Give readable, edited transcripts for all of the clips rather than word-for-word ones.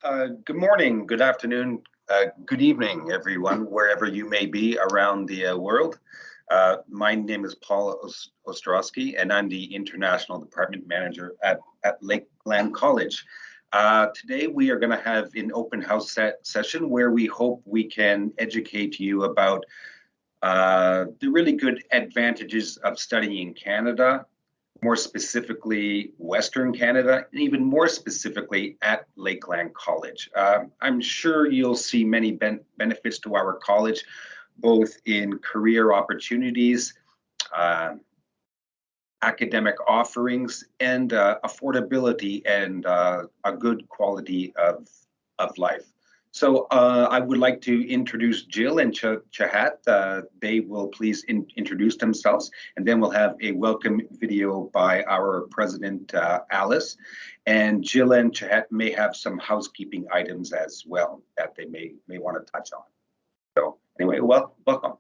Good morning, good afternoon, good evening, everyone, wherever you may be around the world. My name is Paul Ostrowski, and I'm the International Department Manager at Lakeland College. Today, we are going to have an open house session where we hope we can educate you about the really good advantages of studying in Canada, more specifically Western Canada, and even more specifically at Lakeland College. I'm sure you'll see many benefits to our college, both in career opportunities, academic offerings, and affordability and a good quality of life. So I would like to introduce Jill and Charhat. They will please introduce themselves, and then we'll have a welcome video by our president, Alice. And Jill and Charhat may have some housekeeping items as well that they may want to touch on. So anyway, welcome.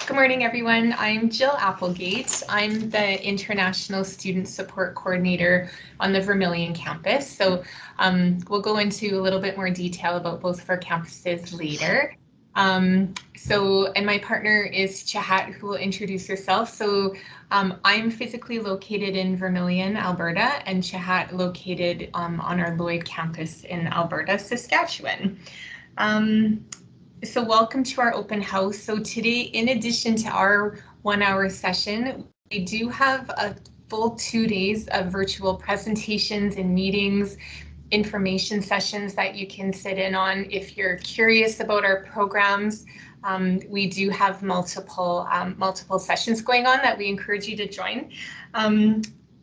Good morning, everyone. I'm Jill Applegate. I'm the International Student Support Coordinator on the Vermillion Campus. So we'll go into a little bit more detail about both of our campuses later. And my partner is Charhat, who will introduce herself. So I'm physically located in Vermillion, Alberta, and Charhat located on our Lloyd campus in Alberta, Saskatchewan. So welcome to our open house. So today, in addition to our 1-hour session, we do have a full 2 days of virtual presentations and meetings, information sessions that you can sit in on if you're curious about our programs. We do have multiple sessions going on that we encourage you to join.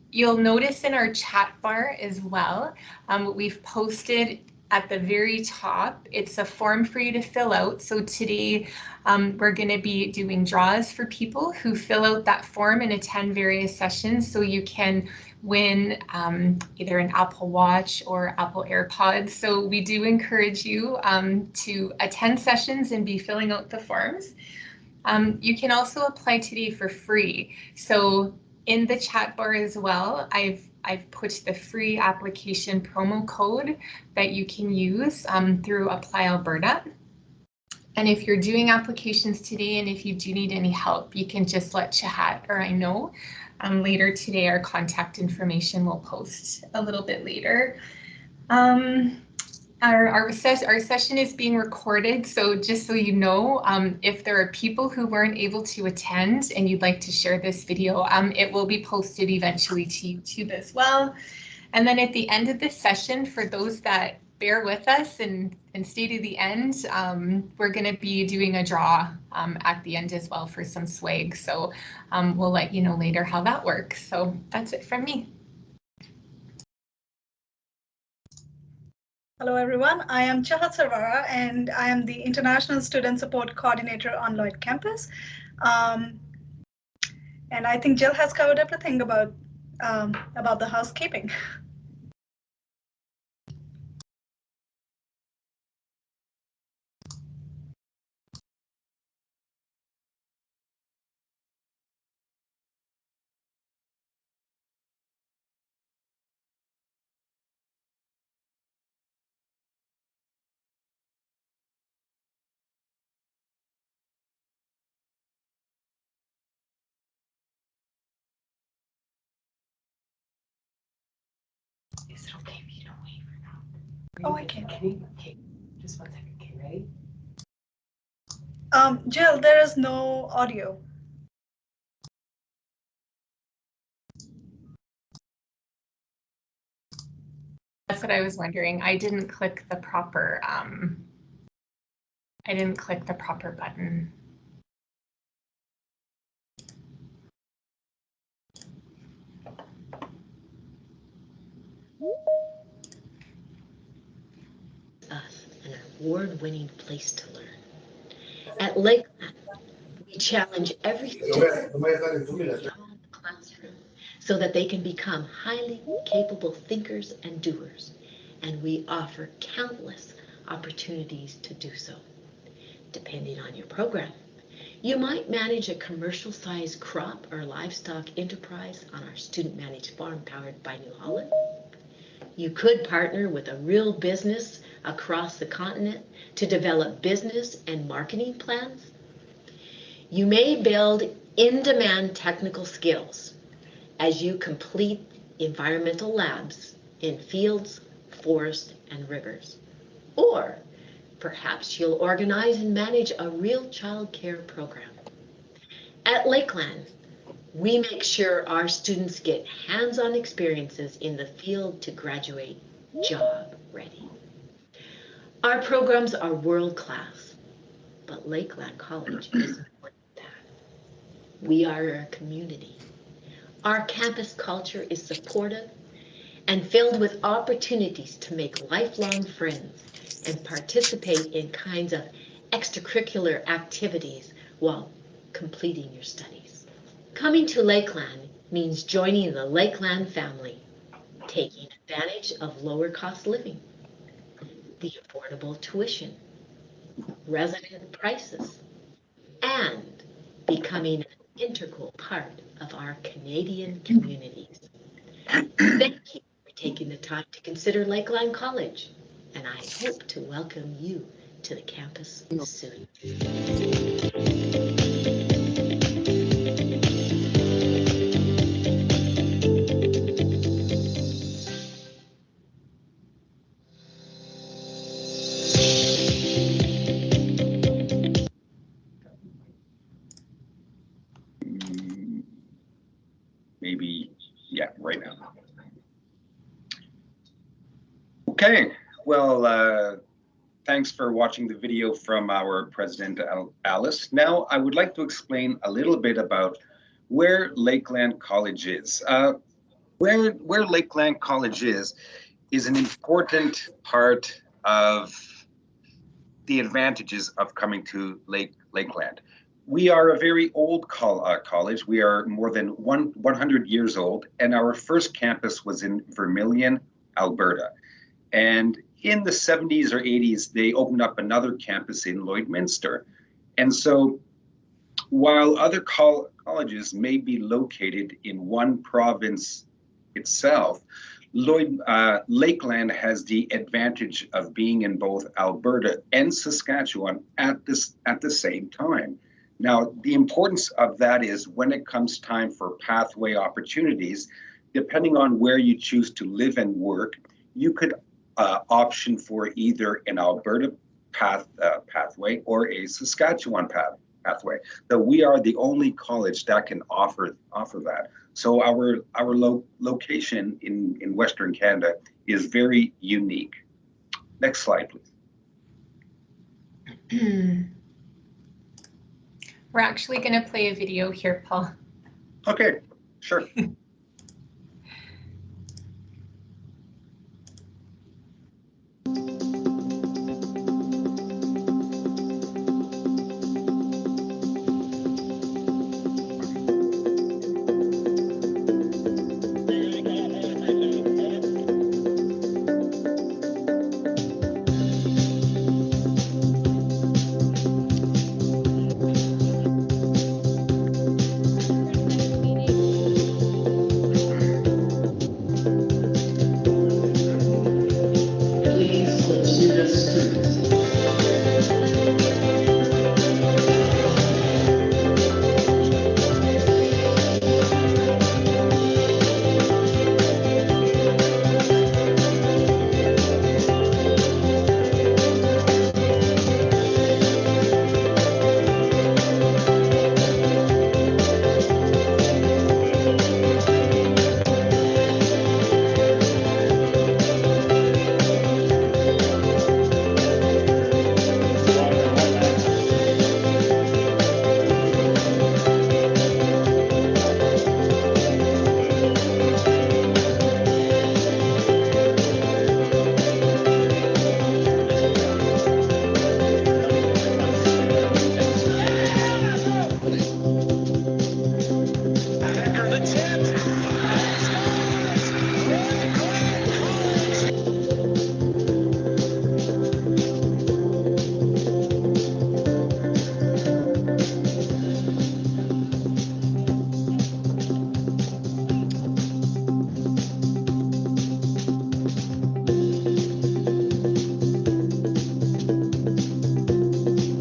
You'll notice in our chat bar as well, we've posted at the very top, it's a form for you to fill out. So today we're going to be doing draws for people who fill out that form and attend various sessions. So you can win either an Apple Watch or Apple AirPods. So we do encourage you to attend sessions and be filling out the forms. You can also apply today for free. So in the chat bar as well, I've put the free application promo code that you can use through Apply Alberta. And if you're doing applications today, and if you do need any help, you can just let Charhat or I know. Later today, our contact information will post a little bit later. Our session is being recorded, so just so you know, if there are people who weren't able to attend and you'd like to share this video, it will be posted eventually to YouTube as well. And then at the end of this session, for those that bear with us and stay to the end, we're going to be doing a draw at the end as well for some swag. So we'll let you know later how that works. So that's it from me. Hello, everyone. I am Charhat Sarvara, and I am the International Student Support Coordinator on Lloyd Campus. And I think Jill has covered everything about the housekeeping. Is it okay if you don't wait for now? Oh, I can. Okay, just 1 second. Okay, ready? Jill, there is no audio. That's what I was wondering. I didn't click the proper button. Us an award-winning place to learn. At Lakeland, we challenge every student beyond the classroom so that they can become highly capable thinkers and doers, and we offer countless opportunities to do so. depending on your program. You might manage a commercial-sized crop or livestock enterprise on our student-managed farm powered by New Holland. You could partner with a real business across the continent to develop business and marketing plans. You may build in-demand technical skills as you complete environmental labs in fields, forests, and rivers. Or perhaps you'll organize and manage a real child care program. At Lakeland, we make sure our students get hands-on experiences in the field to graduate job ready. Our programs are world-class, but Lakeland College is more than that. We are a community. Our campus culture is supportive and filled with opportunities to make lifelong friends and participate in kinds of extracurricular activities while completing your studies. Coming to Lakeland means joining the Lakeland family, taking advantage of lower cost living, the affordable tuition, resident prices, and becoming an integral part of our Canadian communities. Thank you for taking the time to consider Lakeland College, and I hope to welcome you to the campus soon. Maybe, yeah, right now. Okay, well, thanks for watching the video from our President Alice. Now, I would like to explain a little bit about where Lakeland College is. Where Lakeland College is an important part of the advantages of coming to Lakeland. We are a very old college. We are more than 100 years old, and our first campus was in Vermillion, Alberta. And in the 70s or 80s, they opened up another campus in Lloydminster. And so while other colleges may be located in one province itself, Lakeland has the advantage of being in both Alberta and Saskatchewan at the same time. Now, the importance of that is when it comes time for pathway opportunities, depending on where you choose to live and work, you could option for either an Alberta pathway or a Saskatchewan pathway. So we are the only college that can offer that. So our location in Western Canada is very unique. Next slide, please. We're actually going to play a video here, Paul. Okay, sure.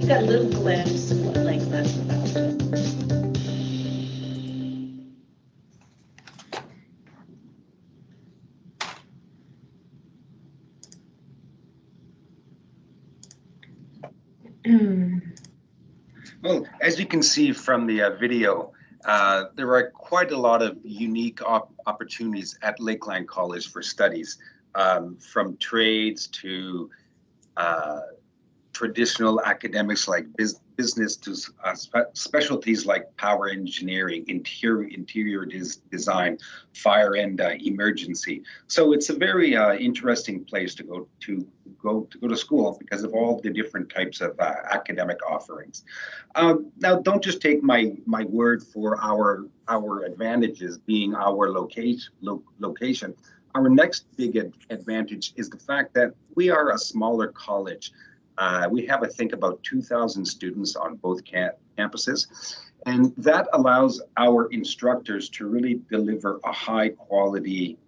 We've got a little glimpse of what Lakeland's about. Well, as you can see from the video, there are quite a lot of unique opportunities at Lakeland College for studies, from trades to traditional academics like business to specialties like power engineering, interior design, fire and emergency. So it's a very interesting place to go to school because of all the different types of academic offerings. Now, don't just take my word for our advantages being our location. Our next big advantage is the fact that we are a smaller college. We have, I think, about 2,000 students on both campuses, and that allows our instructors to really deliver a high quality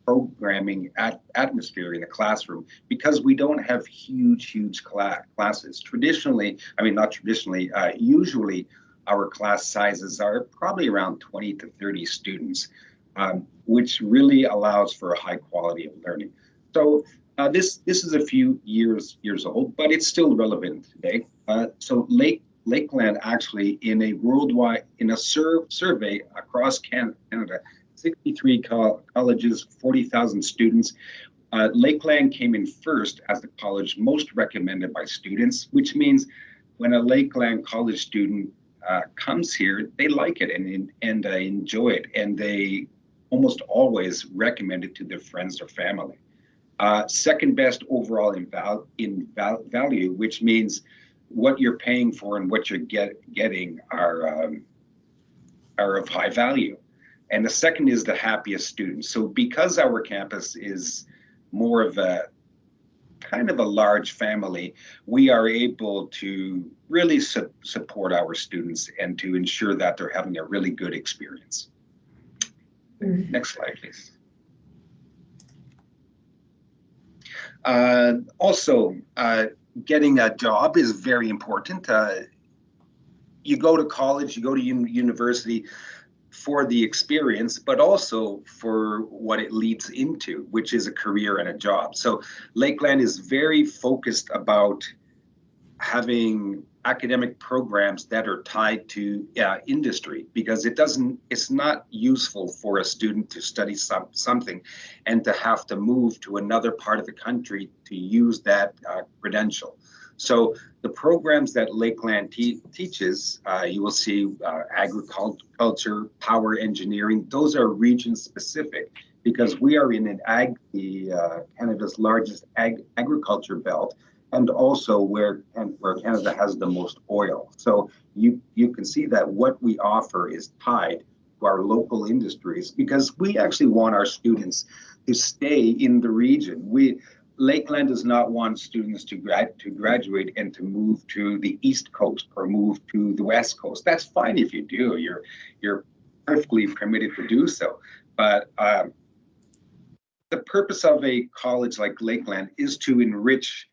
programming atmosphere in the classroom because we don't have huge classes. Traditionally, I mean, not traditionally, usually our class sizes are probably around 20 to 30 students, which really allows for a high quality of learning. So this is a few years old, but it's still relevant today. So Lakeland actually, in a survey across Canada, 63 colleges, 40,000 students. Lakeland came in first as the college most recommended by students, which means when a Lakeland College student comes here, they like it and enjoy it, and they almost always recommend it to their friends or family. Second best overall in value, which means what you're paying for and what you're getting are of high value. And the second is the happiest students. So because our campus is more of a kind of a large family, we are able to really support our students and to ensure that they're having a really good experience. Next slide, please. Also, getting a job is very important. You go to college, you go to university for the experience, but also for what it leads into, which is a career and a job. So Lakeland is very focused about having academic programs that are tied to industry, because it's not useful for a student to study something and to have to move to another part of the country to use that credential. So the programs that Lakeland teaches, you will see agriculture, power engineering, those are region specific because we are in Canada's largest agriculture belt, and also where Canada has the most oil. So you can see that what we offer is tied to our local industries because we actually want our students to stay in the region. Lakeland does not want students to graduate and to move to the East Coast or move to the West Coast. That's fine if you do. You're perfectly permitted to do so. But the purpose of a college like Lakeland is to enrich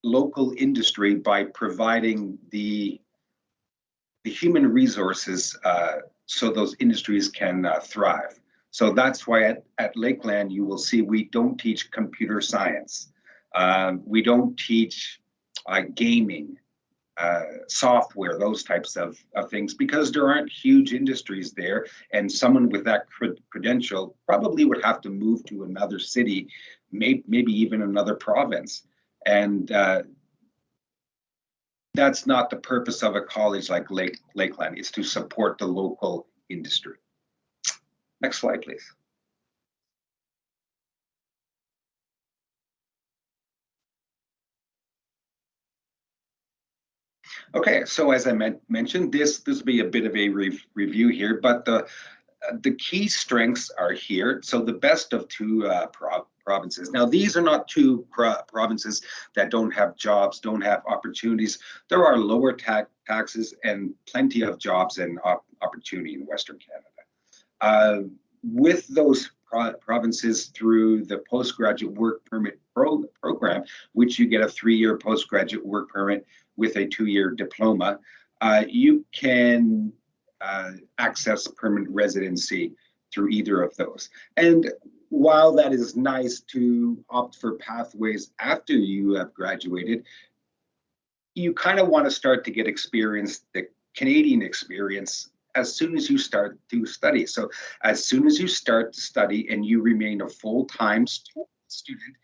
local industry by providing the human resources so those industries can thrive. So that's why at Lakeland, you will see we don't teach computer science. We don't teach gaming, software, those types of things, because there aren't huge industries there. And someone with that credential probably would have to move to another city, maybe even another province. And that's not the purpose of a college like Lakeland. It's to support the local industry. Next slide, please. Okay, so as I mentioned, this will be a bit of a review here, but the key strengths are here. So the best of two provinces. Now, these are not two provinces that don't have jobs, don't have opportunities. There are lower taxes and plenty of jobs and opportunity in Western Canada. With those provinces through the postgraduate work permit program, which you get a 3-year postgraduate work permit with a 2-year diploma, you can access permanent residency through either of those. And while that is nice to opt for pathways after you have graduated, you kind of want to start to get experience, the Canadian experience, as soon as you start to study. So as soon as you start to study and you remain a full-time student,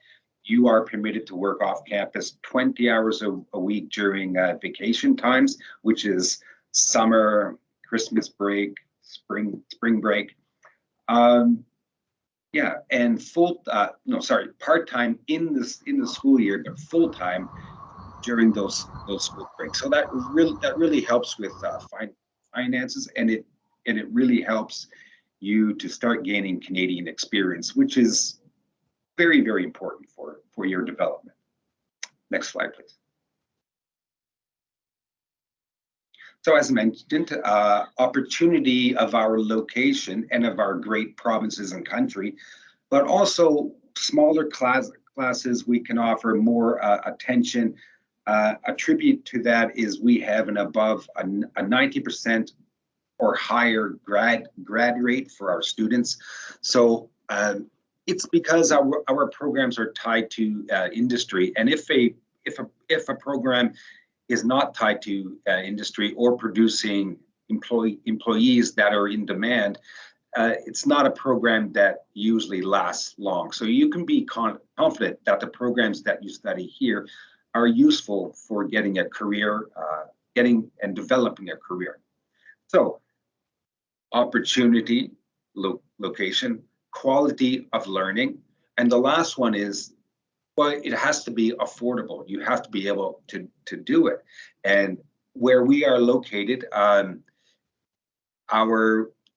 you are permitted to work off campus 20 hours a week during vacation times, which is summer, Christmas break, spring break. Yeah, and part-time in the school year, but full-time during those school breaks. So that really helps with finances, and it really helps you to start gaining Canadian experience, which is very, very important for your development. Next slide, please. So as mentioned, opportunity of our location and of our great provinces and country, but also smaller classes we can offer more attention. A tribute to that is we have an above a 90% or higher grad rate for our students. So it's because our programs are tied to industry, and if a program is not tied to industry or producing employees that are in demand, it's not a program that usually lasts long. So you can be confident that the programs that you study here are useful for getting a career, getting and developing a career. So opportunity, location, quality of learning, and the last one is, well, it has to be affordable. You have to be able to do it. And where we are located,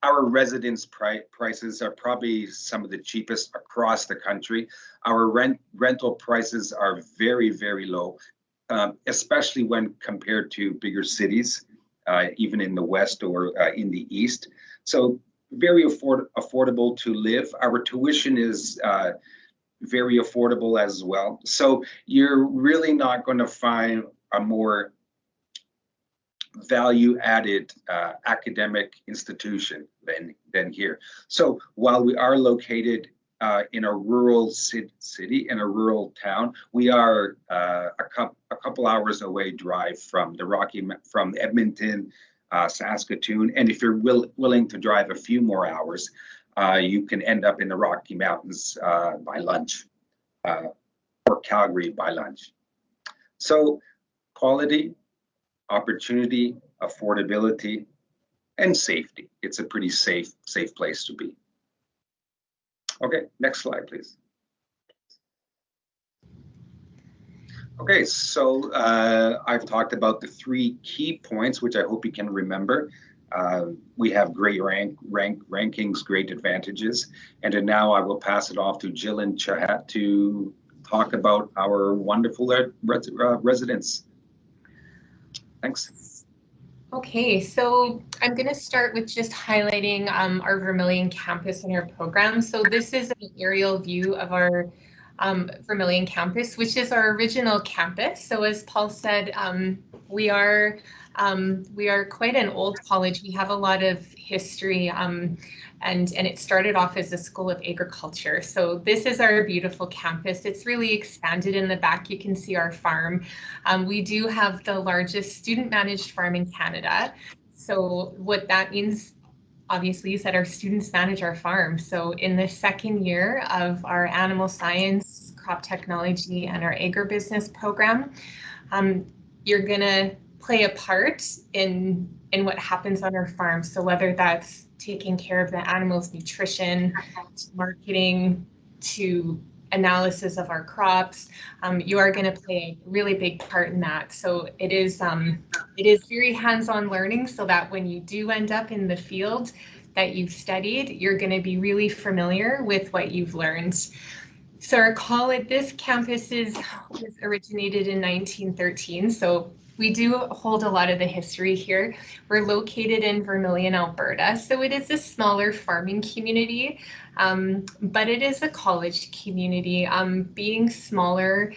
our residence prices are probably some of the cheapest across the country. Our rental prices are very, very low, especially when compared to bigger cities, even in the West or in the East. So very affordable to live. Our tuition is very affordable as well. So you're really not going to find a more value-added academic institution than here. So while we are located in a rural city, in a rural town, we are a couple hours away drive from from Edmonton, Saskatoon, and if you're willing to drive a few more hours, you can end up in the Rocky Mountains by lunch, or Calgary by lunch. So quality, opportunity, affordability, and safety. It's a pretty safe place to be. Okay, next slide, please. Okay, so I've talked about the 3 key points, which I hope you can remember. We have great rankings, great advantages, and then now I will pass it off to Jill and Charhat to talk about our wonderful residents. Thanks. Okay, so I'm going to start with just highlighting our Vermillion Campus and our program. So this is an aerial view of our Vermillion Campus, which is our original campus. So as Paul said, we are quite an old college. We have a lot of history, and it started off as a school of agriculture. So this is our beautiful campus. It's really expanded. In the back, you can see our farm. We do have the largest student-managed farm in Canada. So what that means, obviously, is that our students manage our farm. So in the second year of our animal science, crop technology, and our agribusiness program, you're gonna play a part in what happens on our farm. So whether that's taking care of the animals' nutrition, to marketing, to analysis of our crops, you are going to play a really big part in that. So it is very hands-on learning, so that when you do end up in the field that you've studied, you're going to be really familiar with what you've learned. So our college, this campus was originated in 1913. So we do hold a lot of the history here. We're located in Vermillion, Alberta. So it is a smaller farming community, but it is a college community. Being smaller,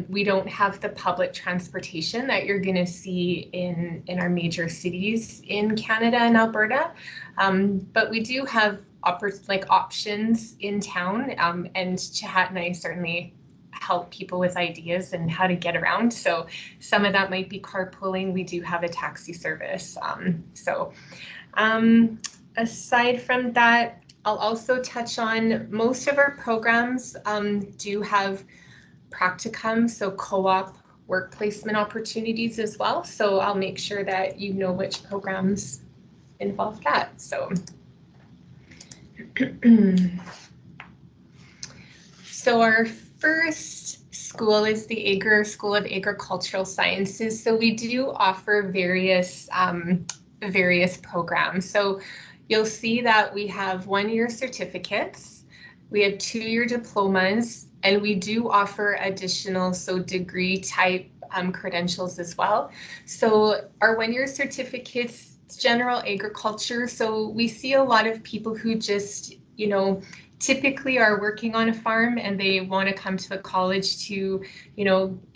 we don't have the public transportation that you're going to see in our major cities in Canada and Alberta. But we do have options in town, and Charhat and I certainly help people with ideas and how to get around. So some of that might be carpooling. We do have a taxi service. Aside from that, I'll also touch on most of our programs do have practicum, so co-op work placement opportunities as well. So I'll make sure that you know which programs involve that. So our first school is the Ager School of Agricultural Sciences. So we do offer various programs. So you'll see that we have 1-year certificates, we have 2-year diplomas, and we do offer additional, so degree type credentials as well. So our 1-year certificates, general agriculture. So we see a lot of people who just, typically are working on a farm and they want to come to the college to,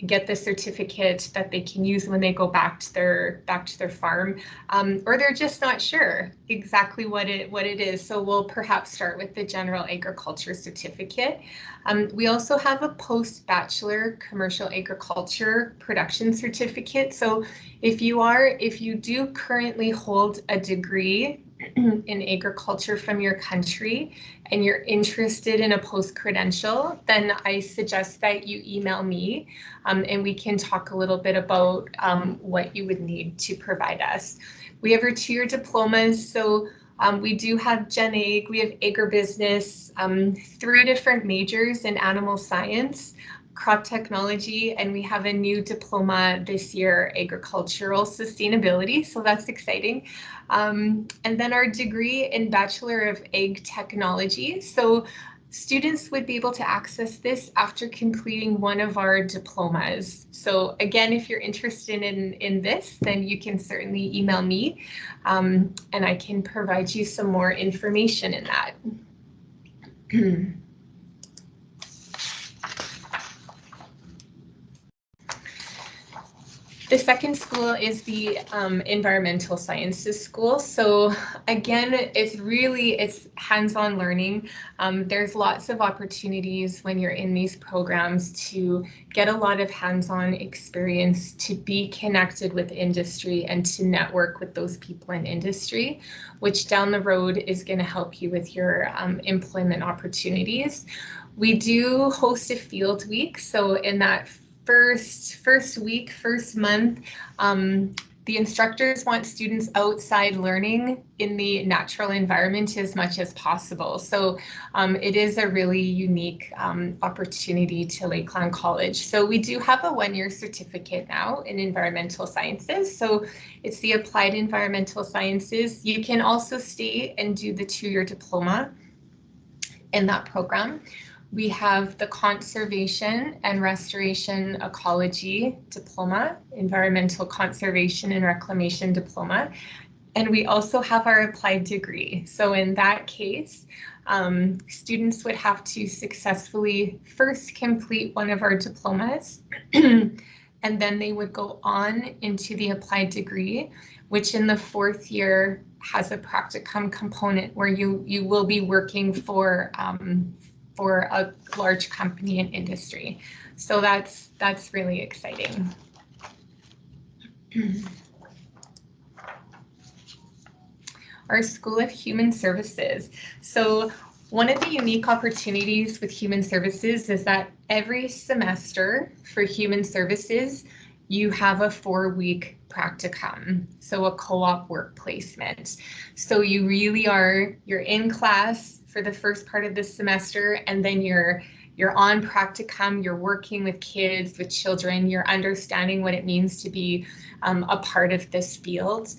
get the certificate that they can use when they go back to their farm, or they're just not sure exactly what it is. So we'll perhaps start with the general agriculture certificate. We also have a post-bachelor commercial agriculture production certificate. So if you do currently hold a degree in agriculture from your country and you're interested in a post-credential, then I suggest that you email me, and we can talk a little bit about what you would need to provide us. We have our 2-year diplomas. So we do have Gen Ag, we have agribusiness, 3 different majors in animal science, crop technology, and we have a new diploma this year, agricultural sustainability. So that's exciting. And then our degree in Bachelor of Ag Technology. So students would be able to access this after completing one of our diplomas. So again, if you're interested in this, then you can certainly email me, and I can provide you some more information in that. The second school is the environmental sciences school. So again, it's hands-on learning. There's lots of opportunities when you're in these programs to get a lot of hands-on experience, to be connected with industry and to network with those people in industry, which down the road is going to help you with your employment opportunities. We do host a field week. So in that first week, first month, the instructors want students outside learning in the natural environment as much as possible. So it is a really unique opportunity to Lakeland College. So we do have a 1-year certificate now in environmental sciences. So it's the Applied Environmental Sciences. You can also stay and do the 2-year diploma in that program. We have the Conservation and Restoration Ecology Diploma, Environmental Conservation and Reclamation Diploma, and we also have our applied degree. So in that case, students would have to successfully first complete one of our diplomas, and then they would go on into the applied degree, which in the 4th year has a practicum component where you will be working for a large company in industry. So that's really exciting. Our School of Human Services. So one of the unique opportunities with Human Services is that every semester for Human Services, you have a 4-week practicum, so a co-op work placement. So you really you're in class for the first part of the semester, and then you're on practicum, you're working with kids, with children, you're understanding what it means to be a part of this field.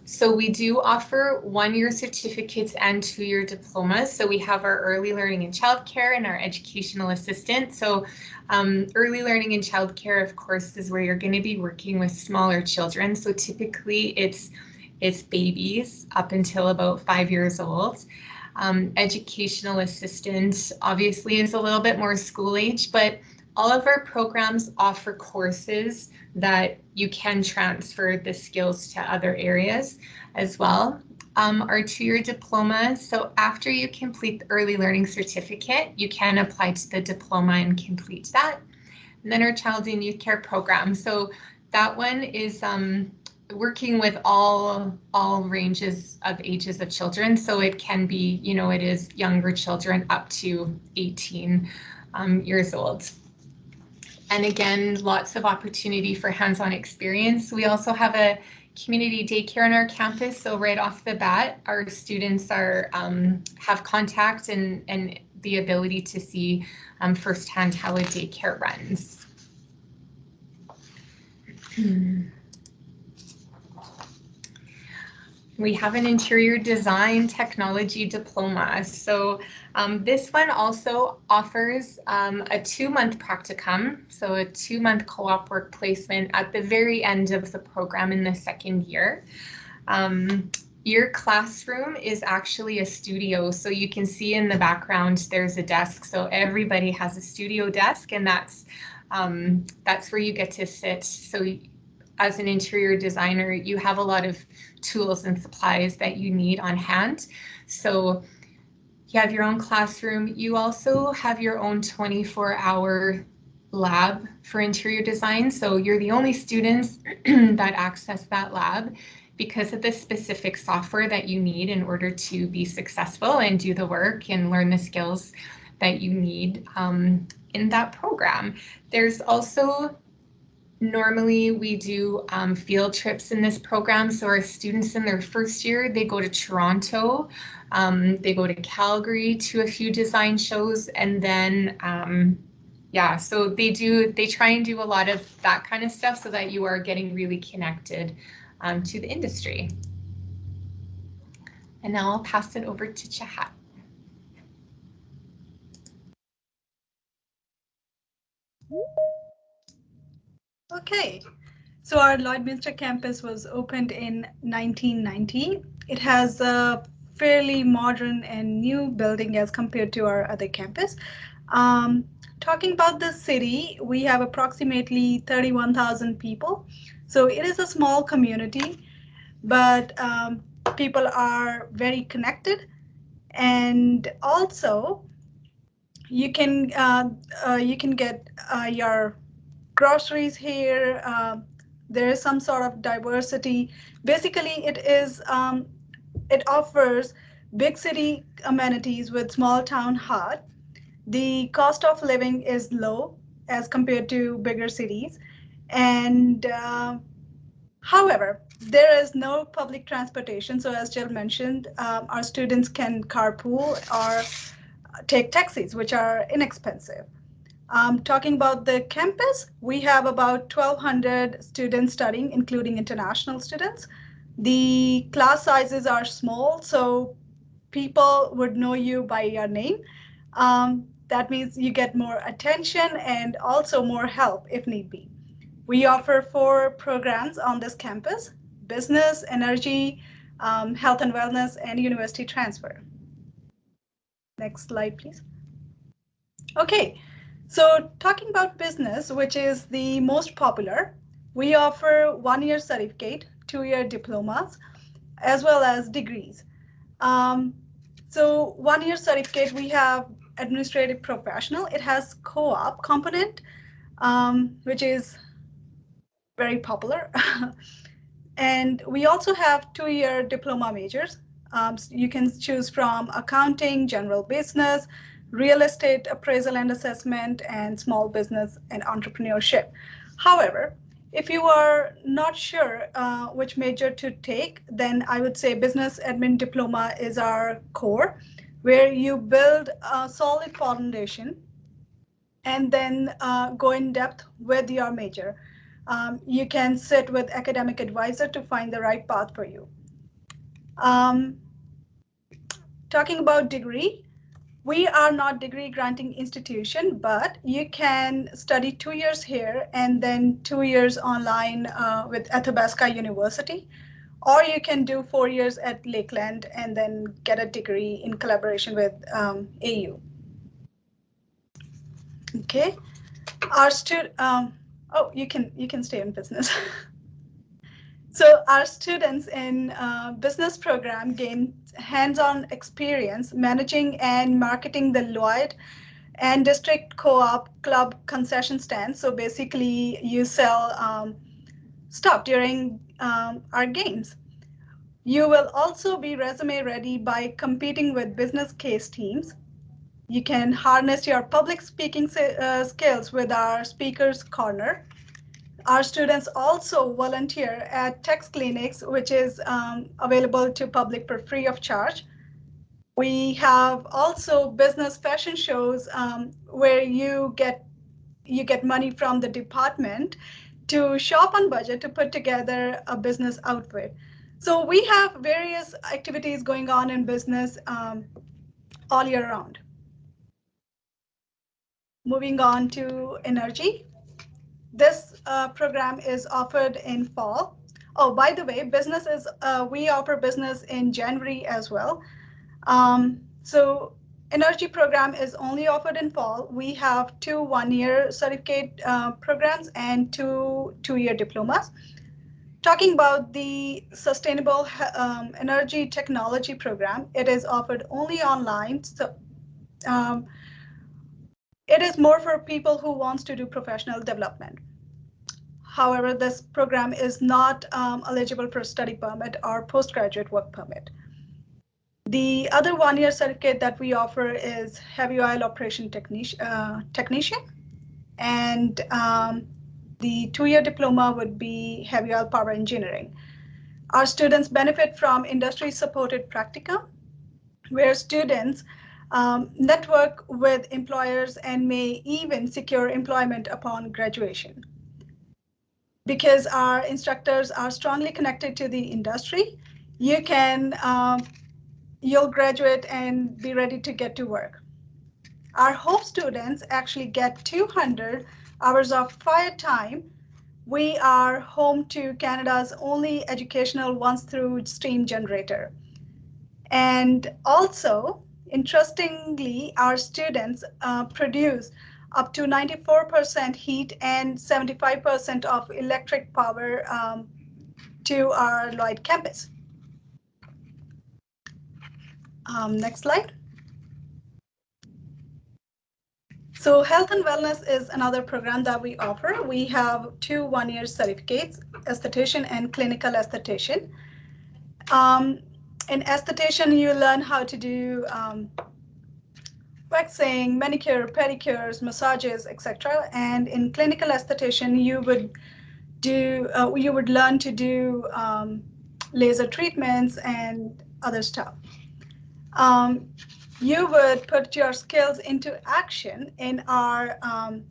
So we do offer 1-year certificates and 2-year diplomas. So we have our early learning and childcare and our educational assistant. So early learning and childcare, of course, is where you're going to be working with smaller children. So typically it's babies up until about 5 years old. Educational assistant obviously is a little bit more school age, but all of our programs offer courses that you can transfer the skills to other areas as well. Our 2-year diploma, so after you complete the early learning certificate, you can apply to the diploma and complete that. And then our child and youth care program. So that one is working with all ranges of ages of children. So it can be, it is younger children up to 18 years old. And again, lots of opportunity for hands-on experience. We also have a community daycare on our campus. So right off the bat, our students are have contact and the ability to see firsthand how a daycare runs. We have an interior design technology diploma. So this one also offers a 2-month practicum, so a 2-month co-op work placement at the very end of the program in the 2nd year. Your classroom is actually a studio, so you can see in the background there's a desk. So everybody has a studio desk, and that's where you get to sit. So as an interior designer, you have a lot of tools and supplies that you need on hand. So you have your own classroom. You also have your own 24-hour lab for interior design. So you're the only students that access that lab because of the specific software that you need in order to be successful and do the work and learn the skills that you need in that program. There's also normally we do field trips in this program. So our students in their 1st year, they go to Toronto, they go to Calgary to a few design shows, and then so they try and do a lot of that kind of stuff so that you are getting really connected to the industry. And now I'll pass it over to Charhat. Okay, so our Lloydminster campus was opened in 1990. It has a fairly modern and new building as compared to our other campus. Talking about the city, we have approximately 31,000 people. So it is a small community, but people are very connected. And also, you can get your groceries here. There is some sort of diversity. Basically, it offers big city amenities with small town heart. The cost of living is low as compared to bigger cities, and however, there is no public transportation. So as Jill mentioned, our students can carpool or take taxis, which are inexpensive. Talking about the campus, we have about 1,200 students studying, including international students. The class sizes are small, so people would know you by your name. That means you get more attention and also more help if need be. We offer 4 programs on this campus: business, energy, health and wellness, and university transfer. Next slide, please. Okay, so talking about business, which is the most popular, we offer 1-year certificate, 2-year diplomas, as well as degrees. So 1-year certificate, we have administrative professional. It has co-op component, which is very popular. And we also have 2-year diploma majors. So you can choose from accounting, general business, real estate appraisal and assessment, and small business and entrepreneurship. However, if you are not sure which major to take, then I would say business admin diploma is our core, where you build a solid foundation and then go in depth with your major. You can sit with academic advisor to find the right path for you. Talking about degree, we are not degree granting institution, but you can study 2 years here and then 2 years online with Athabasca University, or you can do 4 years at Lakeland and then get a degree in collaboration with AU. Okay, our student. Oh, you can stay in business. So our students in business program gain hands-on experience managing and marketing the Lloyd and district co-op club concession stands. So basically you sell stuff during our games. You will also be resume ready by competing with business case teams. You can harness your public speaking skills with our speakers corner. Our students also volunteer at text clinics, which is available to public for free of charge. We have also business fashion shows where you get money from the department to shop on budget to put together a business outfit. So we have various activities going on in business all year round. Moving on to energy. This program is offered in fall. Oh, by the way, we offer business in January as well. So energy program is only offered in fall. We have 2 one-year certificate programs and 2 two-year diplomas. Talking about the sustainable energy technology program, it is offered only online. So um, it is more for people who wants to do professional development. However, this program is not eligible for study permit or postgraduate work permit. The other one-year certificate that we offer is heavy oil operation technician, and the two-year diploma would be heavy oil power engineering. Our students benefit from industry-supported practicum, where students network with employers and may even secure employment upon graduation. Because our instructors are strongly connected to the industry, you'll graduate and be ready to get to work. Our Hope students actually get 200 hours of fire time. We are home to Canada's only educational once-through steam generator. And also, interestingly, our students produce up to 94% heat and 75% of electric power to our Lloyd campus. Next slide. So health and wellness is another program that we offer. We have 2 one-year certificates, esthetician and clinical esthetician. In esthetician, you learn how to do waxing, manicure, pedicures, massages, etc. And in clinical esthetician, you would learn to do laser treatments and other stuff. You would put your skills into action in our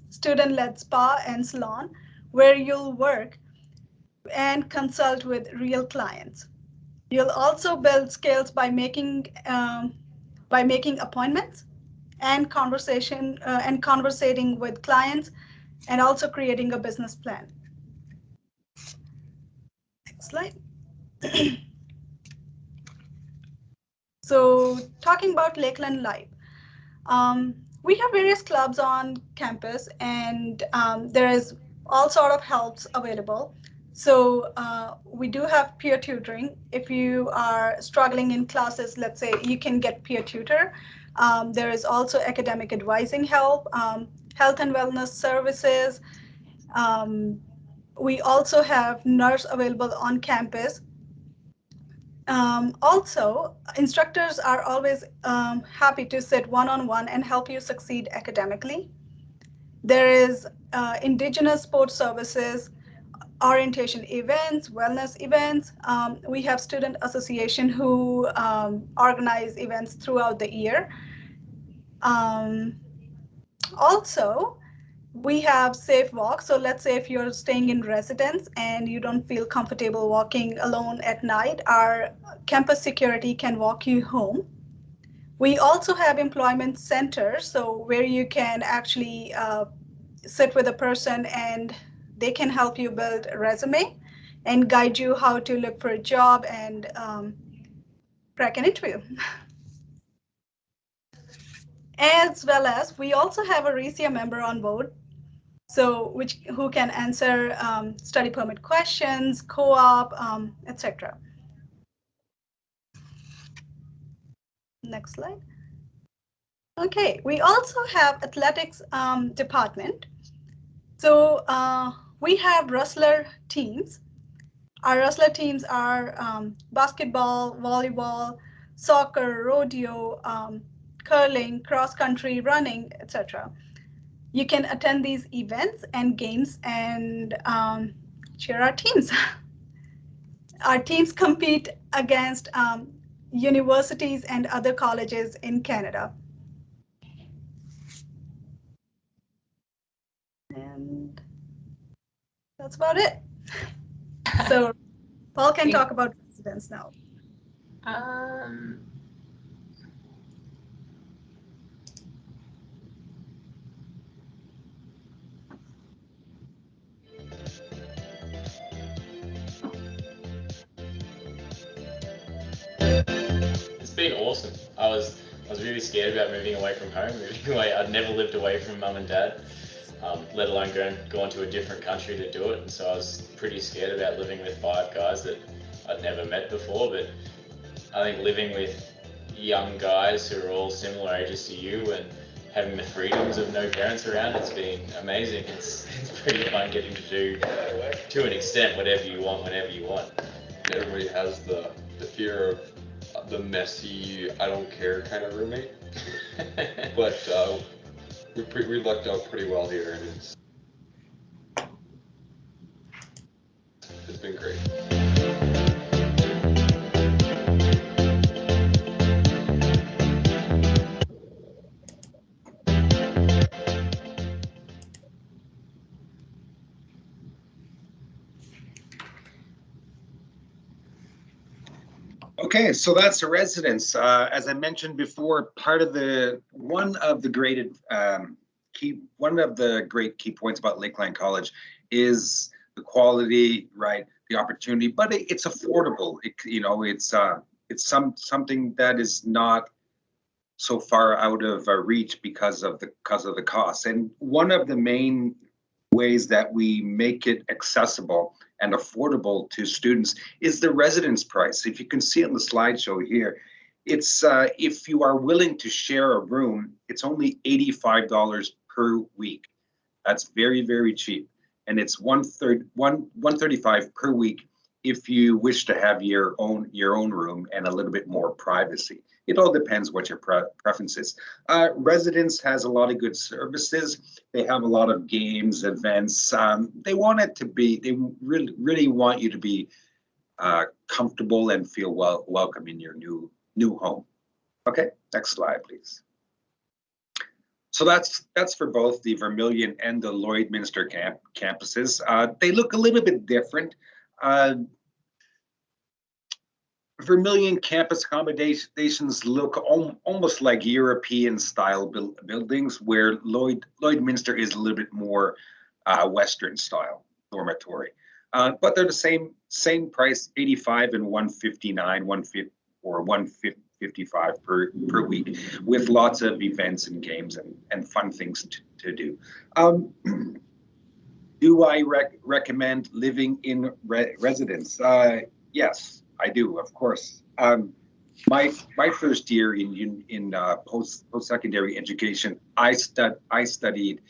student-led spa and salon, where you'll work and consult with real clients. You'll also build skills by making appointments and conversating with clients, and also creating a business plan. Next slide. So talking about Lakeland Life, we have various clubs on campus, and there is all sort of helps available. So we do have peer tutoring. If you are struggling in classes, let's say, you can get peer tutor. There is also academic advising help, health and wellness services. We also have nurse available on campus. Also, instructors are always happy to sit one-on-one and help you succeed academically. There is Indigenous sports services, orientation events, wellness events. We have student association who organize events throughout the year. Also, we have safe walks. So let's say if you're staying in residence and you don't feel comfortable walking alone at night, our campus security can walk you home. We also have employment centers, so where you can actually sit with a person and they can help you build a resume and guide you how to look for a job and crack an interview. As well as we also have a RESIA member on board, so who can answer study permit questions, co-op, etc. Next slide. Okay, we also have athletics department. So we have wrestler teams. Our wrestler teams are basketball, volleyball, soccer, rodeo, curling, cross country, running, etc. You can attend these events and games and cheer our teams. Our teams compete against universities and other colleges in Canada. And that's about it. So Paul can talk about residents now. It's been awesome. I was really scared about moving away from home, moving away. I'd never lived away from mum and dad, let alone going to a different country to do it. And so I was pretty scared about living with 5 guys that I'd never met before. But I think living with young guys who are all similar ages to you and having the freedoms of no parents around, it's been amazing. It's pretty fun getting to do, to an extent, whatever you want, whenever you want. Everybody has the fear of the messy, I don't care kind of roommate. But we lucked out pretty well here, and it's been great. Okay, so that's the residence. As I mentioned before, one of the great key points about Lakeland College is the quality, right? The opportunity, but it's affordable. It's something that is not so far out of reach because of the cost. And one of the main ways that we make it accessible and affordable to students is the residence price. If you can see on the slideshow here, it's if you are willing to share a room, it's only $85 per week. That's very, very cheap. And it's $135 per week if you wish to have your own room and a little bit more privacy. It all depends what your preference is. Residence has a lot of good services. They have a lot of games, events. They really want you to be comfortable and feel welcome in your new home. Okay, next slide, please. So that's for both the Vermillion and the Lloydminster campuses. They look a little bit different. Vermillion campus accommodations look almost like European style buildings, where Lloydminster is a little bit more Western style dormitory. But they're the same price, 85 and 159, 155 per week, with lots of events and games and fun things to do. Do I recommend living in residence? Yes, I do, of course. My first year in post-secondary education, I studied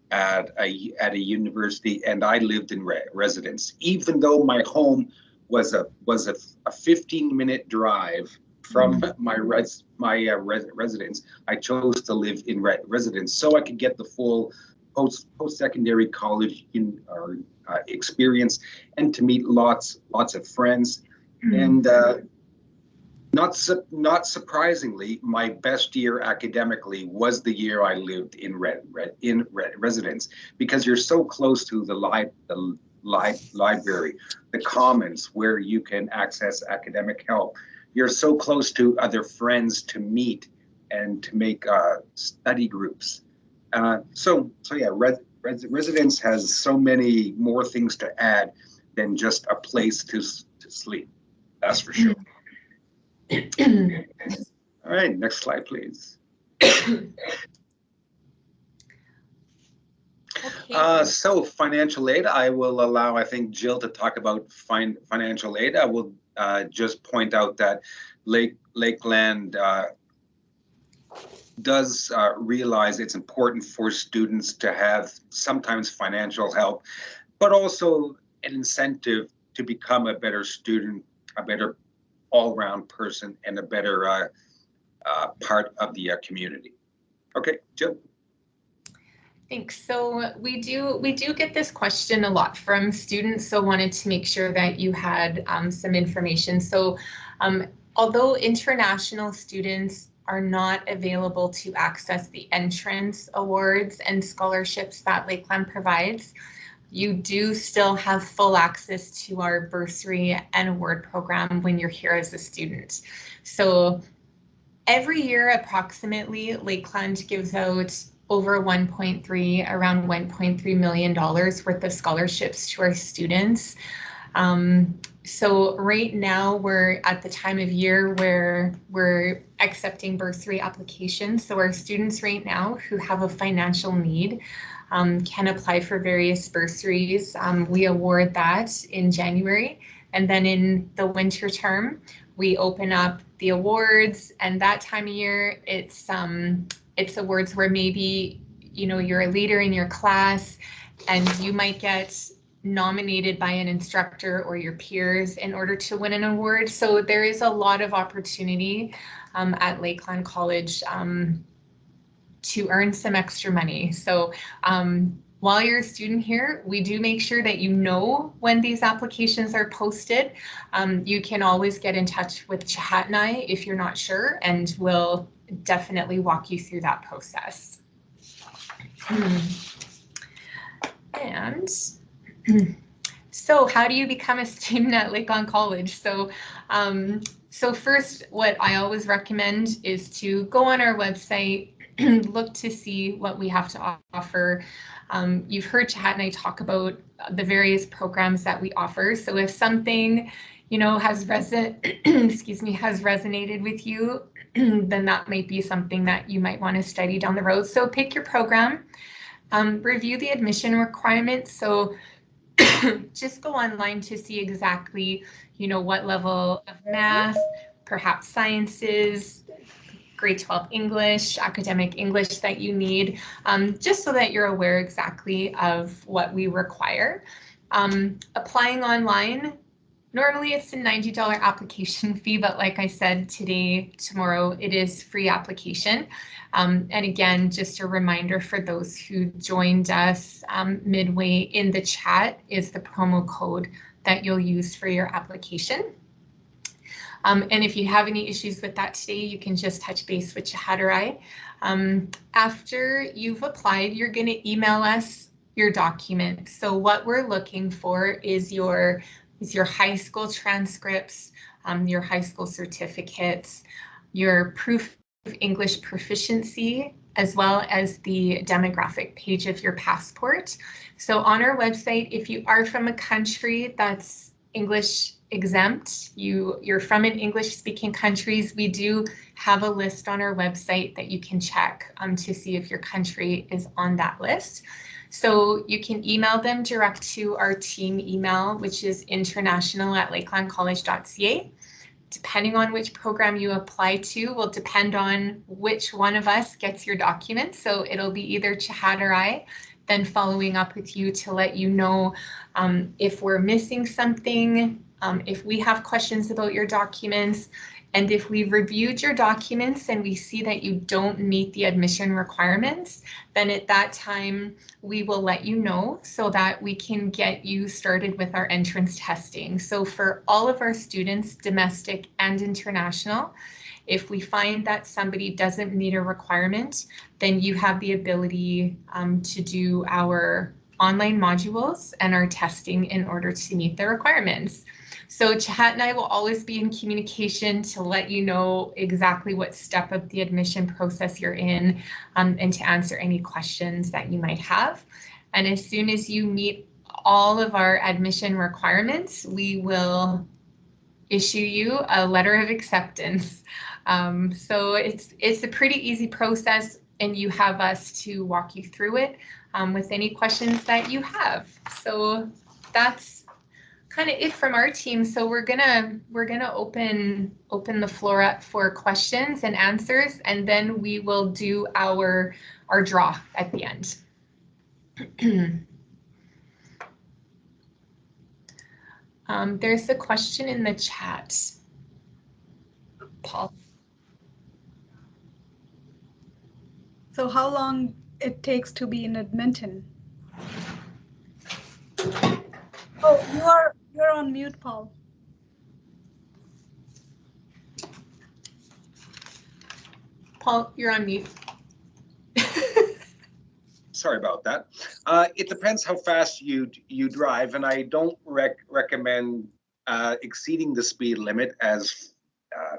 at a university, and I lived in residence. Even though my home was a 15-minute drive from my residence, I chose to live in residence so I could get the full post-secondary college experience and to meet lots of friends. And Not surprisingly, my best year academically was the year I lived in residence, because you're so close to the library, the commons where you can access academic help. You're so close to other friends to meet and to make study groups. So yeah, residence has so many more things to add than just a place to sleep. That's for sure. All right, next slide, please. Okay. So financial aid, I will allow, I think, Jill to talk about financial aid. I will just point out that Lakeland does realize it's important for students to have sometimes financial help, but also an incentive to become a better student, a better all-round person, and a better part of the community. Okay, Jill. Thanks. So we do get this question a lot from students, so wanted to make sure that you had some information. So although international students are not available to access the entrance awards and scholarships that Lakeland provides, you do still have full access to our bursary and award program when you're here as a student. So every year, approximately, Lakeland gives out over around $1.3 million worth of scholarships to our students. So right now we're at the time of year where we're accepting bursary applications. So our students right now who have a financial need can apply for various bursaries. We award that in January, and then in the winter term, we open up the awards, and that time of year, it's awards where maybe, you know, you're a leader in your class and you might get nominated by an instructor or your peers in order to win an award. So there is a lot of opportunity at Lakeland College to earn some extra money. So while you're a student here, we do make sure that you know when these applications are posted. You can always get in touch with Charhat and I if you're not sure, and we'll definitely walk you through that process. And so how do you become a student at Lakeland College? So first, what I always recommend is to go on our website, look to see what we have to offer. You've heard Charhat and I talk about the various programs that we offer. So if something, you know, has resonated with you, then that might be something that you might want to study down the road. So pick your program, review the admission requirements. So just go online to see exactly, you know, what level of math, perhaps sciences, grade 12 English, academic English that you need, just so that you're aware exactly of what we require. Applying online, normally it's a $90 application fee, but like I said, tomorrow, it is free application. And again, just a reminder for those who joined us midway, in the chat is the promo code that you'll use for your application. And if you have any issues with that today, you can just touch base with Charhat or I. After you've applied, you're going to email us your document. So what we're looking for is your high school transcripts, your high school certificates, your proof of English proficiency, as well as the demographic page of your passport. So on our website, if you are from a country that's English exempt, you're from an English speaking countries, we do have a list on our website that you can check to see if your country is on that list. So you can email them direct to our team email, which is international@lakelandcollege.ca. Depending on which program you apply to will depend on which one of us gets your documents. So it'll be either Charhat or I, then following up with you to let you know if we're missing something, if we have questions about your documents, And if we've reviewed your documents and we see that you don't meet the admission requirements, then at that time, we will let you know so that we can get you started with our entrance testing. So for all of our students, domestic and international, if we find that somebody doesn't meet a requirement, then you have the ability to do our online modules and our testing in order to meet the requirements. So Charhat and I will always be in communication to let you know exactly what step of the admission process you're in, and to answer any questions that you might have. And as soon as you meet all of our admission requirements, we will issue you a letter of acceptance. So it's a pretty easy process, and you have us to walk you through it with any questions that you have. So that's kind of it from our team. So we're gonna open the floor up for questions and answers, and then we will do our draw at the end. There's a question in the chat. Paul. So how long it takes to be in Edmonton? Oh, you're on mute, Paul. Paul, you're on mute. Sorry about that. It depends how fast you drive, and I don't recommend exceeding the speed limit, as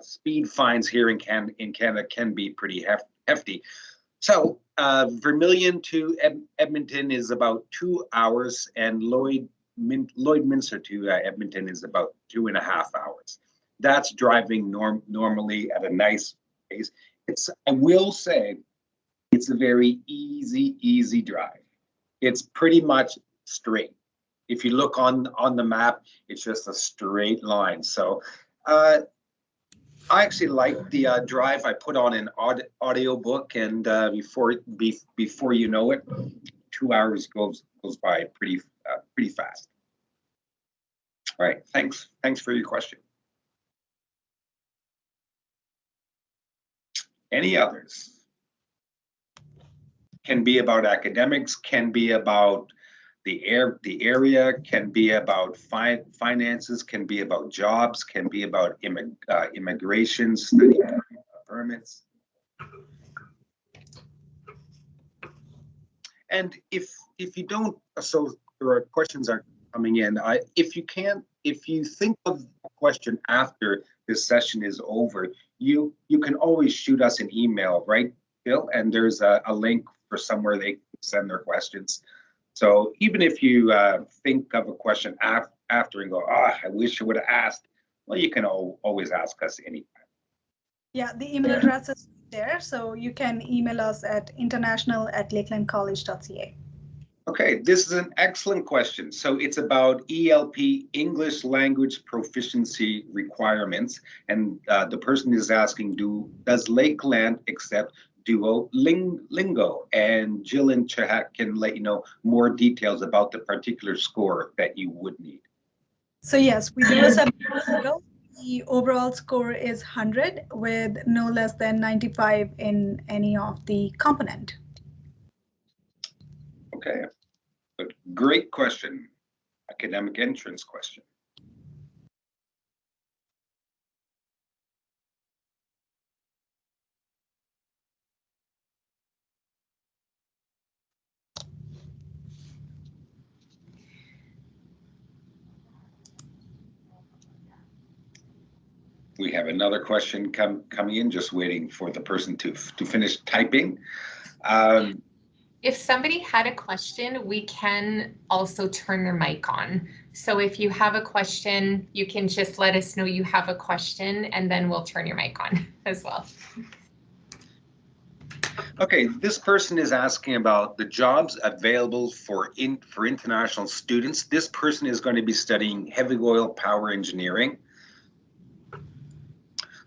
speed fines here in Canada can be pretty hefty. So Vermillion to Edmonton is about 2 hours, and Lloydminster to Edmonton is about 2.5 hours. That's driving normally at a nice pace. I will say, it's a very easy drive. It's pretty much straight. If you look on the map, it's just a straight line. So I actually like the drive. I put on an audio book, and before you know it, 2 hours goes by pretty fast. All right, thanks for your question. Any others? Can be about academics, can be about the area, can be about finances, can be about jobs, can be about immigration, study permits. And if you don't, so there are questions are coming in. If you think of a question after this session is over, you can always shoot us an email, right, Bill? And there's a link for somewhere they can send their questions. So even if you think of a question after and go, I wish I would have asked, well, you can always ask us anytime. Yeah, the email address is there, so you can email us at international@lakelandcollege.ca. Okay, this is an excellent question. So it's about ELP, English Language Proficiency Requirements, and the person is asking, does Lakeland accept Duolingo? And Jill and Charhat can let you know more details about the particular score that you would need. So yes, we do accept Duolingo. The overall score is 100 with no less than 95 in any of the component. Okay, but great question. Academic entrance question. We have another question coming in, just waiting for the person to finish typing. If somebody had a question, we can also turn their mic on. So if you have a question, you can just let us know you have a question, and then we'll turn your mic on as well. Okay, this person is asking about the jobs available for international students. This person is going to be studying heavy oil power engineering.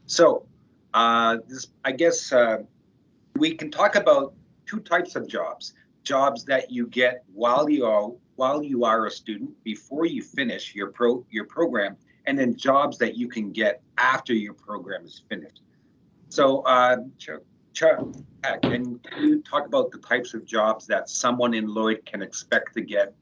So I guess we can talk about two types of jobs that you get while you are a student before you finish your program, and then jobs that you can get after your program is finished. So, can you talk about the types of jobs that someone in Lloyd can expect to get?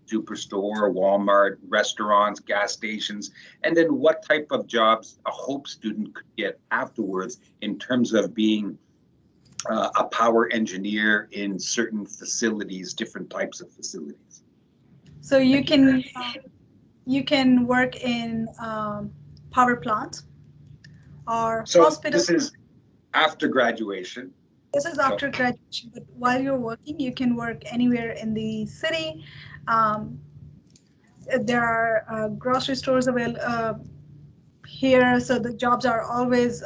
Superstore, Walmart, restaurants, gas stations, and then what type of jobs a Hope student could get afterwards in terms of being a power engineer in certain facilities, different types of facilities. So you can work in power plants or So hospitals. this is after graduation. This is after graduation, but while you're working, you can work anywhere in the city. There are grocery stores available here, so the jobs are always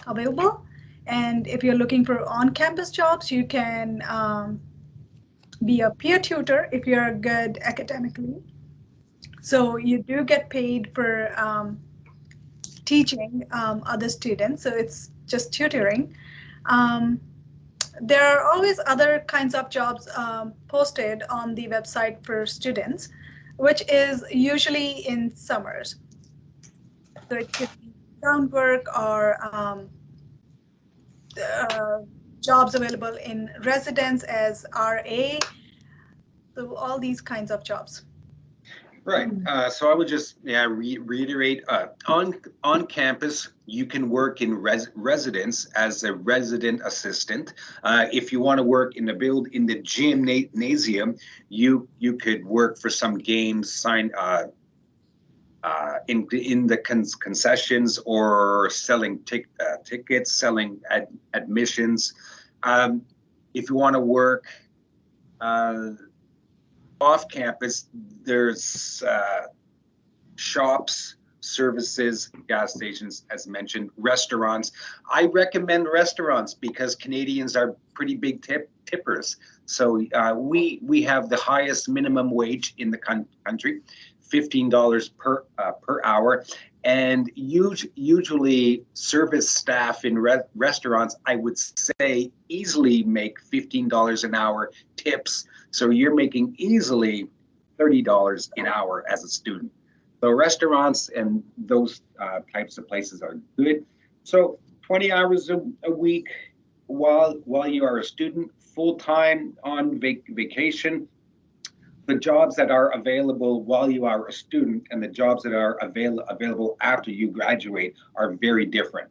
available. And if you're looking for on-campus jobs, you can be a peer tutor if you're good academically. So you do get paid for teaching other students, so it's just tutoring. Um, there are always other kinds of jobs posted on the website for students, which is usually in summers. So it could be groundwork or uh, jobs available in residence as RA. So all these kinds of jobs. Right. So I would just reiterate on campus you can work in residence as a resident assistant. If you want to work in the gymnasium, you could work for some games, sign in the concessions or selling tickets, selling admissions. If you want to work off campus, there's shops, services, gas stations, as mentioned, restaurants. I recommend restaurants because Canadians are pretty big tippers. So we have the highest minimum wage in the country, $15 per hour. And usually service staff in restaurants, I would say, easily make $15 an hour tips. So you're making easily $30 an hour as a student. So restaurants and those types of places are good. So 20 hours a week while you are a student, full-time on vacation. The jobs that are available while you are a student and the jobs that are available after you graduate are very different.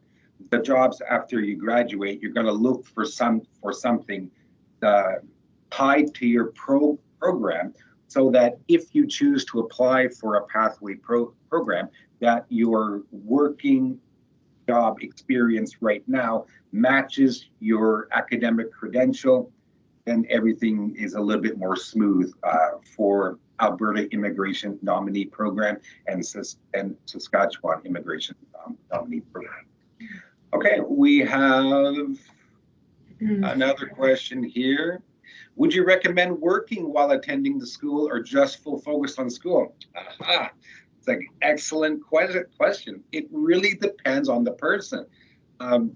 The jobs after you graduate, you're going to look for something tied to your program, so that if you choose to apply for a pathway program, that your working job experience right now matches your academic credential, then everything is a little bit more smooth for Alberta Immigration Nominee Program and Saskatchewan Immigration Nominee Program. Okay, we have another question here. Would you recommend working while attending the school or just full focus on school? Aha. It's an excellent question. It really depends on the person. 20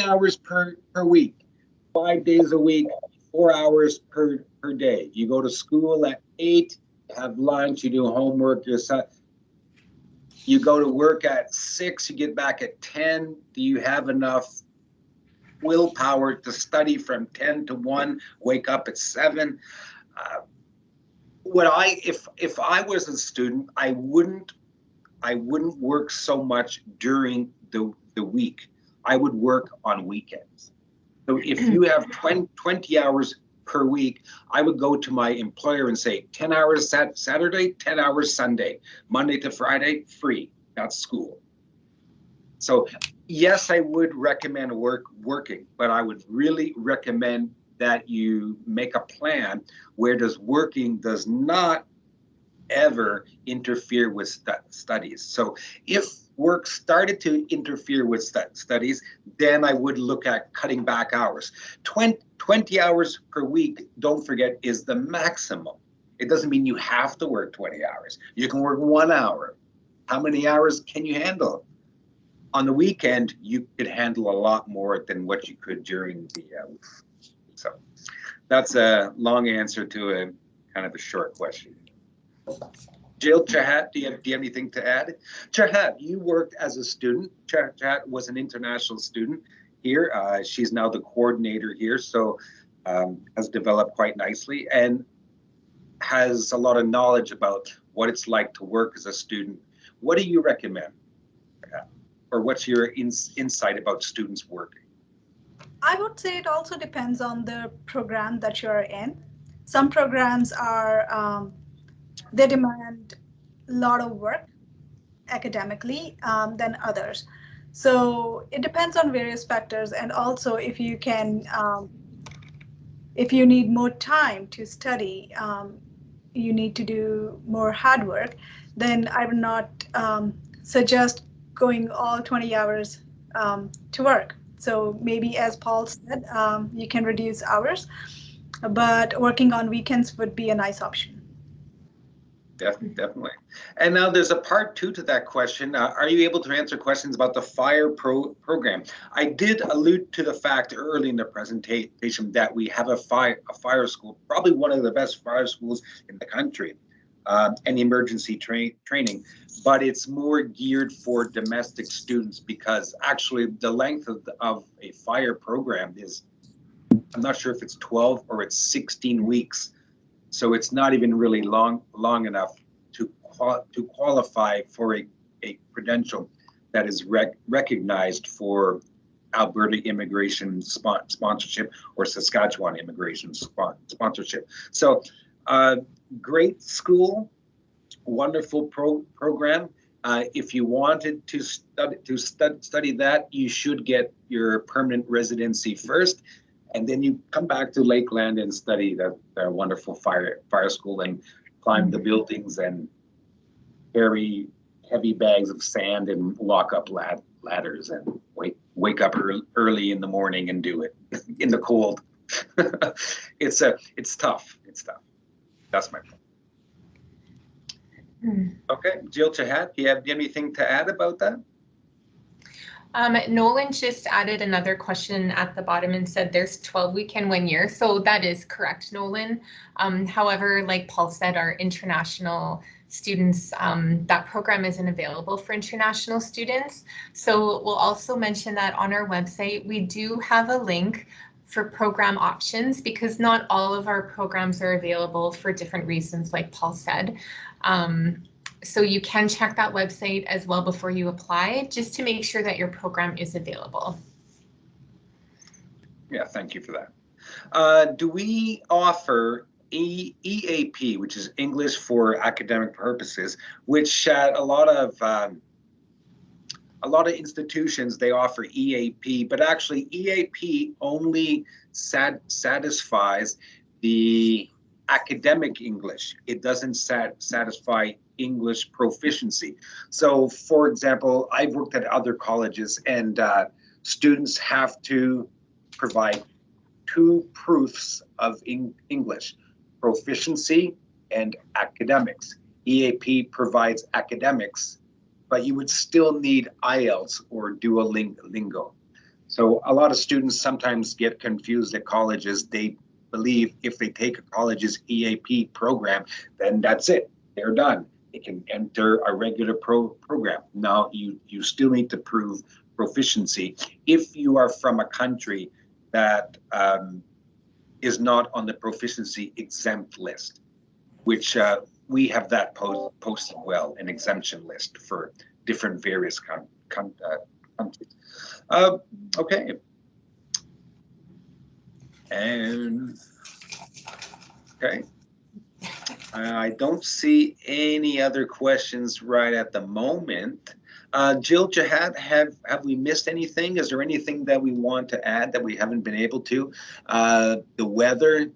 hours per week, 5 days a week, 4 hours per day. You go to school at 8, have lunch, you do homework, you go to work at 6, you get back at 10. Do you have enough willpower to study from 10 to 1, wake up at 7? If I was a student, I wouldn't work so much during the week. I would work on weekends. So if you have 20 hours per week, I would go to my employer and say 10 hours Saturday, 10 hours Sunday, Monday to Friday, free. That's school. So yes, I would recommend working, but I would really recommend that you make a plan where working does not ever interfere with studies. So if work started to interfere with studies, then I would look at cutting back hours. 20 hours per week, don't forget, is the maximum. It doesn't mean you have to work 20 hours. You can work 1 hour. How many hours can you handle? On the weekend, you could handle a lot more than what you could during the week. So that's a long answer to a kind of a short question. Jill, Charhat, do you have anything to add? Charhat, you worked as a student. Charhat was an international student here. She's now the coordinator here, so has developed quite nicely and has a lot of knowledge about what it's like to work as a student. What do you recommend? Or what's your insight about students working? I would say it also depends on the program that you're in. Some programs are, they demand a lot of work academically than others. So it depends on various factors. And also if you need more time to study, you need to do more hard work, then I would not suggest going all 20 hours to work. So maybe, as Paul said, you can reduce hours, but working on weekends would be a nice option. Definitely. And now there's a part two to that question. Are you able to answer questions about the FIRE program? I did allude to the fact early in the presentation that we have a fire school, probably one of the best fire schools in the country, and emergency training, but it's more geared for domestic students because actually the length of a fire program is, I'm not sure if it's 12 or it's 16 weeks. So it's not even really long enough to qualify for a credential that is recognized for Alberta immigration sponsorship or Saskatchewan immigration sponsorship. So great school, wonderful program. If you wanted to study that, you should get your permanent residency first. And then you come back to Lakeland and study the wonderful fire school and climb the buildings and carry heavy bags of sand and walk up ladders and wake up early in the morning and do it in the cold. It's tough. It's tough. That's my point. Okay, Jill Charhat, do you have anything to add about that? Nolan just added another question at the bottom and said there's 12 week and 1 year. So that is correct, Nolan. However, like Paul said, our international students, that program isn't available for international students. So we'll also mention that on our website, we do have a link for program options because not all of our programs are available for different reasons, like Paul said. So you can check that website as well before you apply, just to make sure that your program is available. Yeah, thank you for that. Do we offer EAP, which is English for Academic Purposes, which a lot of institutions, they offer EAP, but actually EAP only satisfies the academic English. It doesn't satisfy English proficiency. So, for example, I've worked at other colleges and students have to provide 2 proofs of English, proficiency and academics. EAP provides academics, but you would still need IELTS or Duolingo. So a lot of students sometimes get confused at colleges. They believe if they take a college's EAP program, then that's it, they're done. They can enter a regular program. Now you still need to prove proficiency if you are from a country that is not on the proficiency exempt list, which we have that posted well, an exemption list for different various countries. Okay. And okay. I don't see any other questions right at the moment. Jill, Charhat, have we missed anything? Is there anything that we want to add that we haven't been able to? The weather,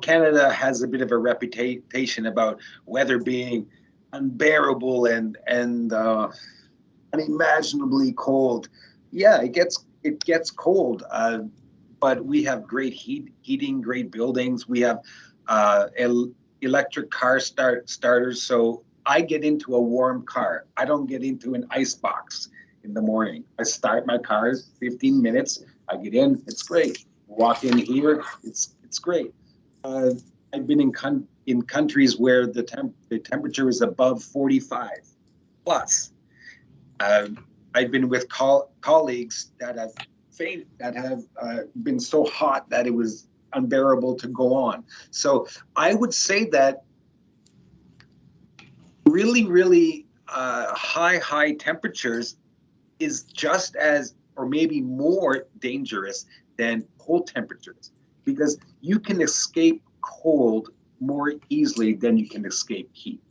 Canada has a bit of a reputation about weather being unbearable and unimaginably cold. Yeah, it gets cold, but we have great heating, great buildings. We have electric car starters, so I get into a warm car. I don't get into an ice box in the morning. I start my car, 15 minutes. I get in, it's great. Walk in here, it's great. I've been in countries where the temperature is above 45 plus. I've been with colleagues that have been so hot that it was unbearable to go on. So I would say that really high temperatures is just as, or maybe more dangerous than cold temperatures, because you can escape cold more easily than you can escape heat.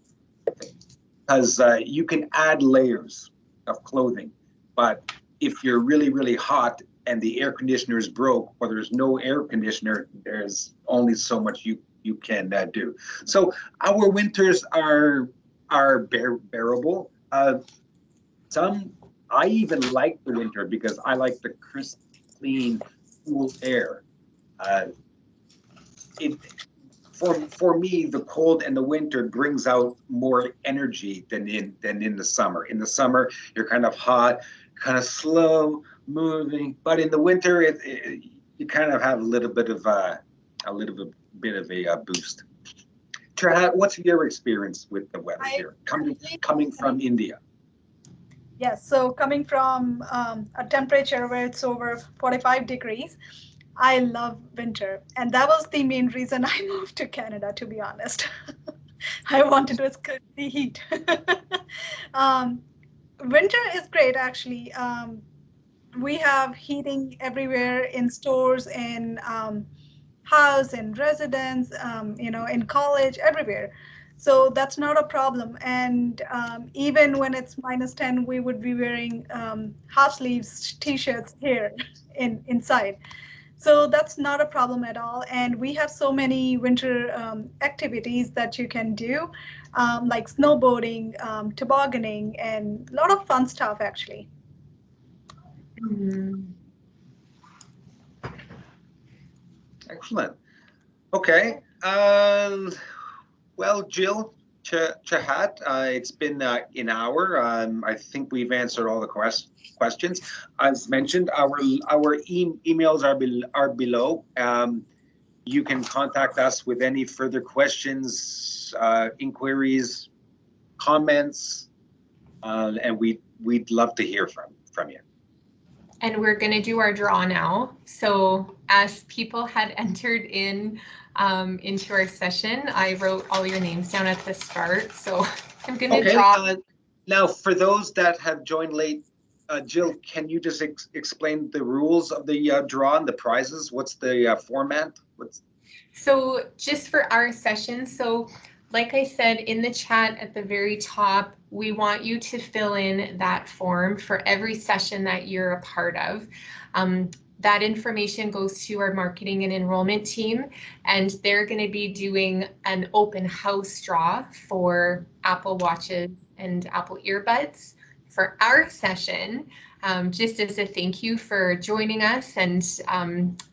Because you can add layers of clothing, but if you're really hot and the air conditioner is broke, or there's no air conditioner, there's only so much you can do. So our winters are bearable. I even like the winter because I like the crisp, clean, cool air. For me, the cold and the winter brings out more energy than in the summer. In the summer, you're kind of hot, kind of slow moving, but in the winter, you kind of have a little bit of a boost. Charhat, what's your experience with the weather here, coming from India? Yes, so coming from a temperature where it's over 45 degrees, I love winter. And that was the main reason I moved to Canada, to be honest. I wanted to escape the heat. Winter is great, actually. We have heating everywhere in stores, in house, in residence, in college, everywhere. So that's not a problem. And even when it's -10, we would be wearing half sleeves t-shirts here inside. So that's not a problem at all. And we have so many winter activities that you can do, like snowboarding, tobogganing, and a lot of fun stuff, actually. Excellent. Okay. Well, Jill, Chahat, it's been an hour. I think we've answered all the questions. As mentioned, our emails are below. You can contact us with any further questions, inquiries, comments, and we'd love to hear from you. And we're going to do our draw now. So as people had entered into our session, I wrote all your names down at the start. So I'm going to draw. Now, for those that have joined late, Jill, can you just explain the rules of the draw and the prizes? What's the format? So just for our session, so like I said in the chat at the very top, we want you to fill in that form for every session that you're a part of. That information goes to our marketing and enrollment team, and they're going to be doing an open house draw for Apple Watches and Apple earbuds for our session, just as a thank you for joining us and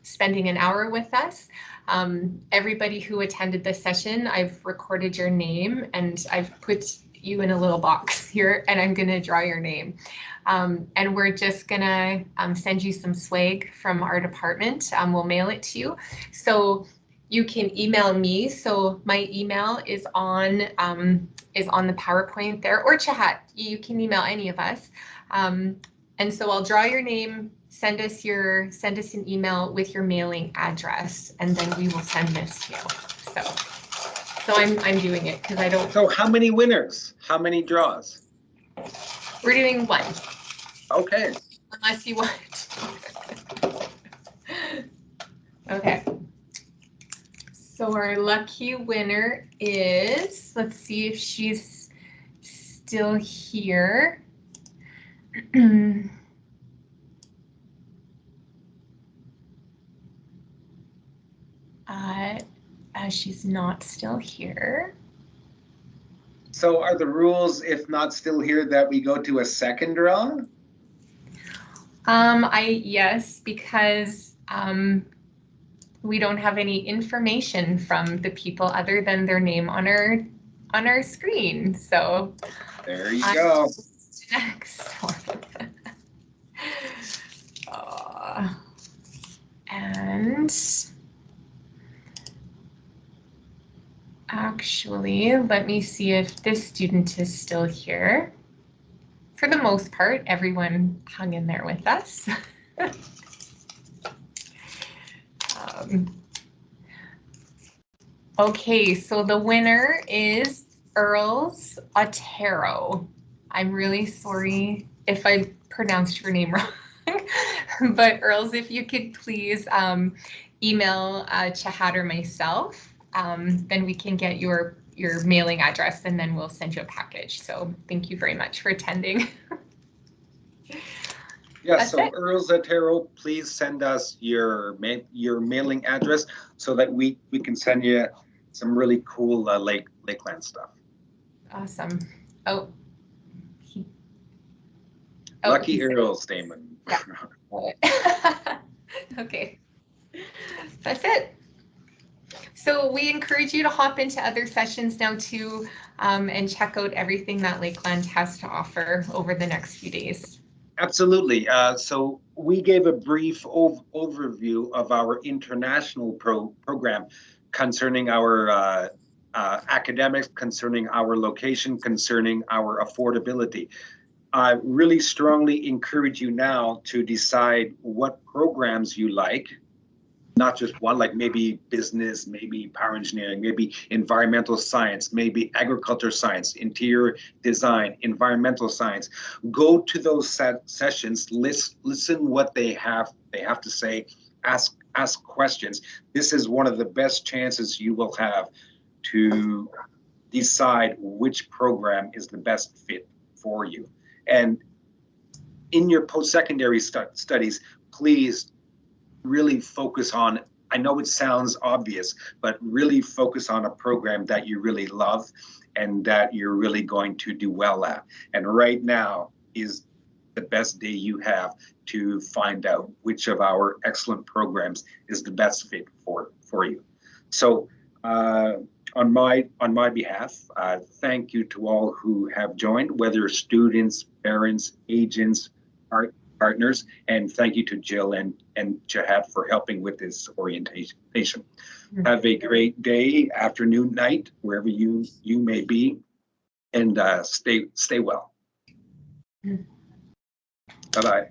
spending an hour with us. Everybody who attended this session, I've recorded your name and I've put you in a little box here, and I'm going to draw your name. And we're just going to send you some swag from our department. We'll mail it to you. So you can email me. So my email is on the PowerPoint there, or Chahat. You can email any of us. And so I'll draw your name, send us an email with your mailing address, and then we will send this to you. So I'm doing it because I don't. So how many winners? How many draws? We're doing one. Okay. Unless you want. Okay. So our lucky winner is, let's see if she's still here. She's not still here. So are the rules, if not still here, that we go to a second draw? Yes, because we don't have any information from the people other than their name on our screen. So there you go. Next one. And Actually, let me see if this student is still here. For the most part, everyone hung in there with us. Okay, so the winner is Earls Otero. I'm really sorry if I pronounced your name wrong, but Earls, if you could please email Charhat or myself, then we can get your mailing address and then we'll send you a package. So thank you very much for attending. Yeah, That's so it. Earls Otero, please send us your mailing address so that we can send you some really cool Lakeland stuff. Awesome. Oh. Lucky Earls, Damon. Yeah. Okay. That's it. So we encourage you to hop into other sessions now too, and check out everything that Lakeland has to offer over the next few days. Absolutely. So we gave a brief overview of our international program concerning our academics, concerning our location, concerning our affordability. I really strongly encourage you now to decide what programs you like, not just one, like maybe business, maybe power engineering, maybe environmental science, maybe agriculture science, interior design, environmental science. Go to those sessions, listen what they have to say, ask questions. This is one of the best chances you will have to decide which program is the best fit for you. And in your post-secondary studies, please really focus on, I know it sounds obvious, but really focus on a program that you really love and that you're really going to do well at. And right now is the best day you have to find out which of our excellent programs is the best fit for you. So on my behalf, thank you to all who have joined, whether students, parents, agents, partners, and thank you to Jill and Charhat for helping with this orientation. Have a great day, afternoon, night, wherever you may be, and stay well. Bye-bye.